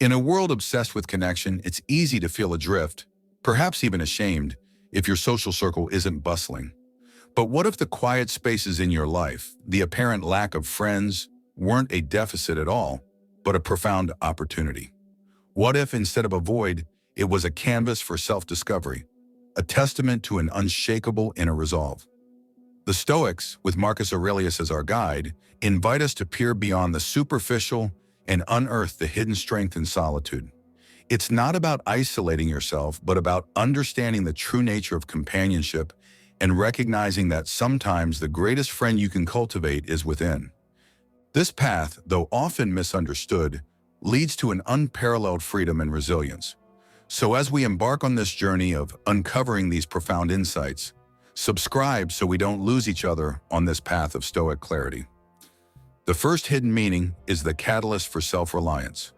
In a world obsessed with connection, it's easy to feel adrift, perhaps even ashamed, if your social circle isn't bustling. But what if the quiet spaces in your life, the apparent lack of friends, weren't a deficit at all, but a profound opportunity? What if, instead of a void, it was a canvas for self-discovery, a testament to an unshakable inner resolve? The Stoics, with Marcus Aurelius as our guide, invite us to peer beyond the superficial and unearth the hidden strength in solitude. It's not about isolating yourself, but about understanding the true nature of companionship and recognizing that sometimes the greatest friend you can cultivate is within. This path, though often misunderstood, leads to an unparalleled freedom and resilience. So as we embark on this journey of uncovering these profound insights, subscribe so we don't lose each other on this path of Stoic clarity. The first hidden meaning is the catalyst for self-reliance.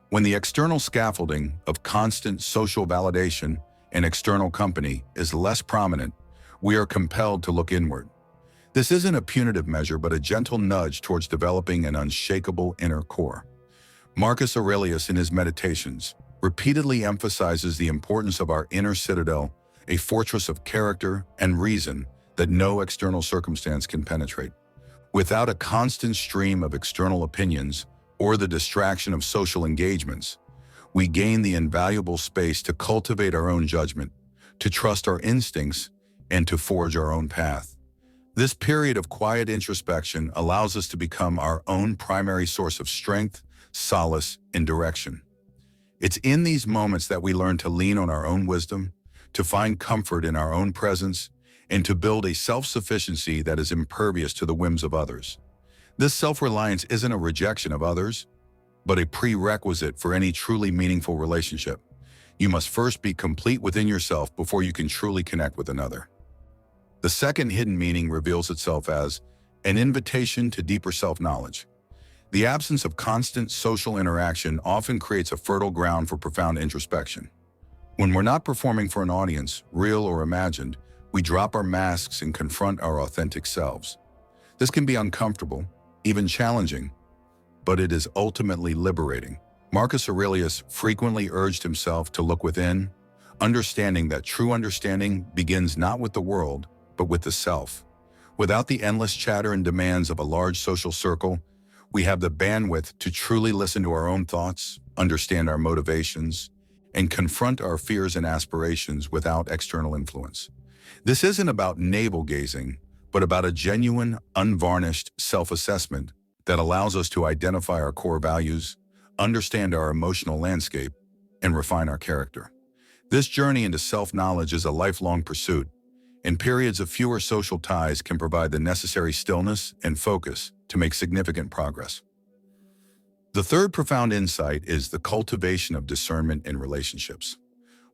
When the external scaffolding of constant social validation and external company is less prominent, we are compelled to look inward. This isn't a punitive measure, but a gentle nudge towards developing an unshakable inner core. Marcus Aurelius, in his Meditations, repeatedly emphasizes the importance of our inner citadel, a fortress of character and reason that no external circumstance can penetrate. Without a constant stream of external opinions or the distraction of social engagements, we gain the invaluable space to cultivate our own judgment, to trust our instincts, and to forge our own path. This period of quiet introspection allows us to become our own primary source of strength, solace, and direction. It's in these moments that we learn to lean on our own wisdom, to find comfort in our own presence, and to build a self-sufficiency that is impervious to the whims of others. This self-reliance isn't a rejection of others, but a prerequisite for any truly meaningful relationship. You must first be complete within yourself before you can truly connect with another. The second hidden meaning reveals itself as an invitation to deeper self-knowledge. The absence of constant social interaction often creates a fertile ground for profound introspection. When we're not performing for an audience, real or imagined, we drop our masks and confront our authentic selves. This can be uncomfortable, even challenging, but it is ultimately liberating. Marcus Aurelius frequently urged himself to look within, understanding that true understanding begins not with the world, but with the self. Without the endless chatter and demands of a large social circle, we have the bandwidth to truly listen to our own thoughts, understand our motivations, and confront our fears and aspirations without external influence. This isn't about navel-gazing, but about a genuine, unvarnished self-assessment that allows us to identify our core values, understand our emotional landscape, and refine our character. This journey into self-knowledge is a lifelong pursuit, and periods of fewer social ties can provide the necessary stillness and focus to make significant progress. The third profound insight is the cultivation of discernment in relationships.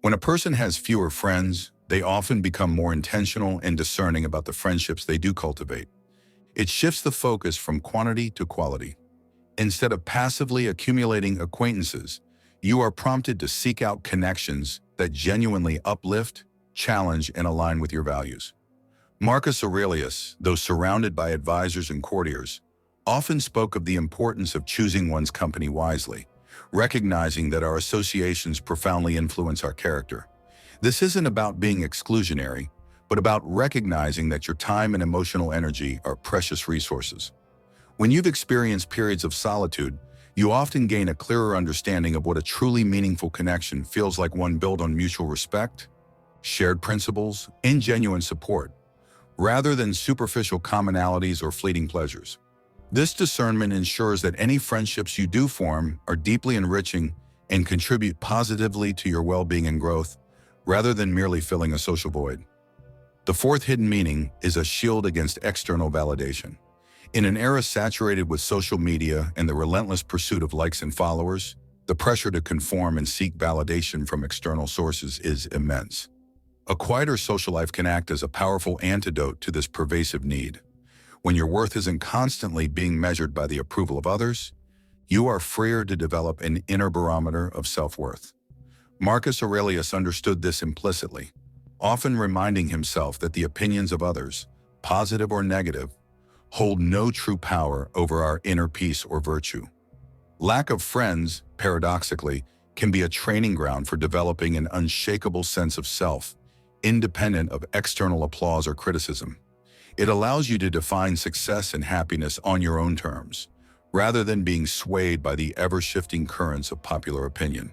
When a person has fewer friends, they often become more intentional and discerning about the friendships they do cultivate. It shifts the focus from quantity to quality. Instead of passively accumulating acquaintances, you are prompted to seek out connections that genuinely uplift, challenge, and align with your values. Marcus Aurelius, though surrounded by advisors and courtiers, often spoke of the importance of choosing one's company wisely, recognizing that our associations profoundly influence our character. This isn't about being exclusionary, but about recognizing that your time and emotional energy are precious resources. When you've experienced periods of solitude, you often gain a clearer understanding of what a truly meaningful connection feels like, one built on mutual respect, shared principles, and genuine support, rather than superficial commonalities or fleeting pleasures. This discernment ensures that any friendships you do form are deeply enriching and contribute positively to your well-being and growth, rather than merely filling a social void. The fourth hidden meaning is a shield against external validation. In an era saturated with social media and the relentless pursuit of likes and followers, the pressure to conform and seek validation from external sources is immense. A quieter social life can act as a powerful antidote to this pervasive need. When your worth isn't constantly being measured by the approval of others, you are freer to develop an inner barometer of self-worth. Marcus Aurelius understood this implicitly, often reminding himself that the opinions of others, positive or negative, hold no true power over our inner peace or virtue. Lack of friends paradoxically, can be a training ground for developing an unshakable sense of self, independent of external applause or criticism. It allows you to define success and happiness on your own terms, rather than being swayed by the ever-shifting currents of popular opinion.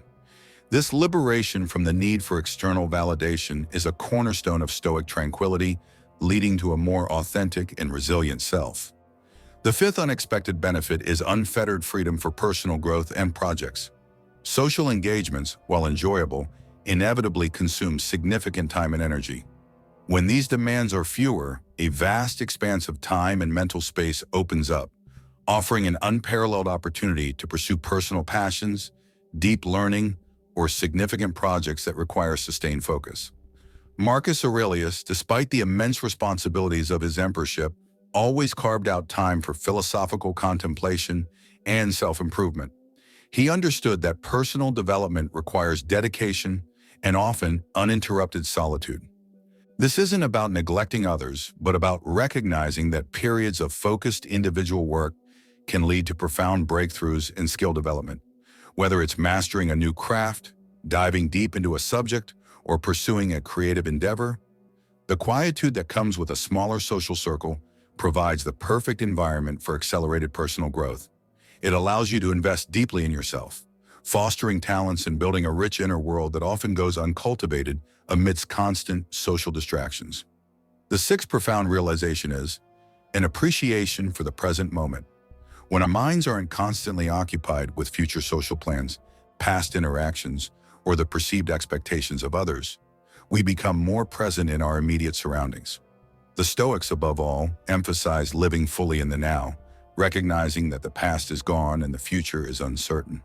This liberation from the need for external validation is a cornerstone of Stoic tranquility, leading to a more authentic and resilient self. The fifth unexpected benefit is unfettered freedom for personal growth and projects. Social engagements, while enjoyable, inevitably consume significant time and energy. When these demands are fewer, a vast expanse of time and mental space opens up, offering an unparalleled opportunity to pursue personal passions, deep learning, or significant projects that require sustained focus. Marcus Aurelius, despite the immense responsibilities of his emperorship, always carved out time for philosophical contemplation and self-improvement. He understood that personal development requires dedication and often uninterrupted solitude. This isn't about neglecting others, but about recognizing that periods of focused individual work can lead to profound breakthroughs in skill development. Whether it's mastering a new craft, diving deep into a subject, or pursuing a creative endeavor, the quietude that comes with a smaller social circle provides the perfect environment for accelerated personal growth. It allows you to invest deeply in yourself, fostering talents and building a rich inner world that often goes uncultivated amidst constant social distractions. The sixth profound realization is an appreciation for the present moment. When our minds aren't constantly occupied with future social plans, past interactions, or the perceived expectations of others, we become more present in our immediate surroundings. The Stoics, above all, emphasize living fully in the now, recognizing that the past is gone and the future is uncertain.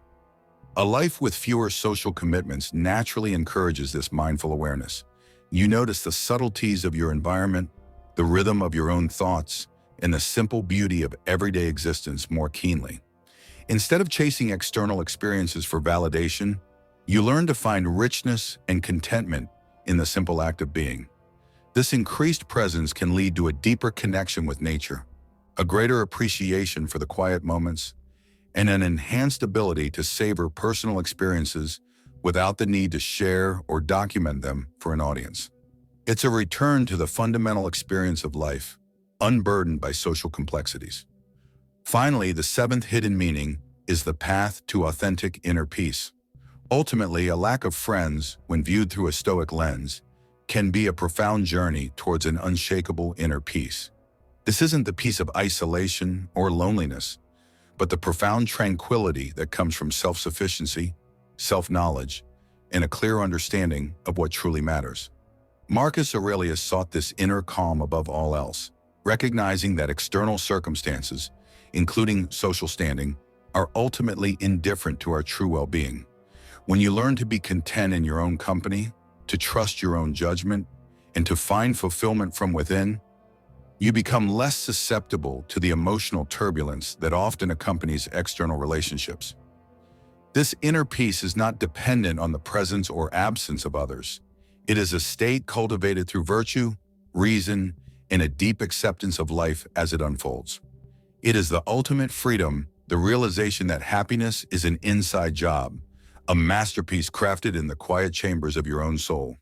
A life with fewer social commitments naturally encourages this mindful awareness. You notice the subtleties of your environment, the rhythm of your own thoughts, and the simple beauty of everyday existence more keenly. Instead of chasing external experiences for validation, you learn to find richness and contentment in the simple act of being. This increased presence can lead to a deeper connection with nature, a greater appreciation for the quiet moments, and an enhanced ability to savor personal experiences without the need to share or document them for an audience. It's a return to the fundamental experience of life, unburdened by social complexities. Finally, the seventh hidden meaning is the path to authentic inner peace. Ultimately, a lack of friends, when viewed through a Stoic lens, can be a profound journey towards an unshakable inner peace. This isn't the peace of isolation or loneliness, but the profound tranquility that comes from self-sufficiency, self-knowledge, and a clear understanding of what truly matters. Marcus Aurelius sought this inner calm above all else, recognizing that external circumstances, including social standing, are ultimately indifferent to our true well-being. When you learn to be content in your own company, to trust your own judgment, and to find fulfillment from within, you become less susceptible to the emotional turbulence that often accompanies external relationships. This inner peace is not dependent on the presence or absence of others. It is a state cultivated through virtue, reason, and a deep acceptance of life as it unfolds. It is the ultimate freedom, the realization that happiness is an inside job, a masterpiece crafted in the quiet chambers of your own soul.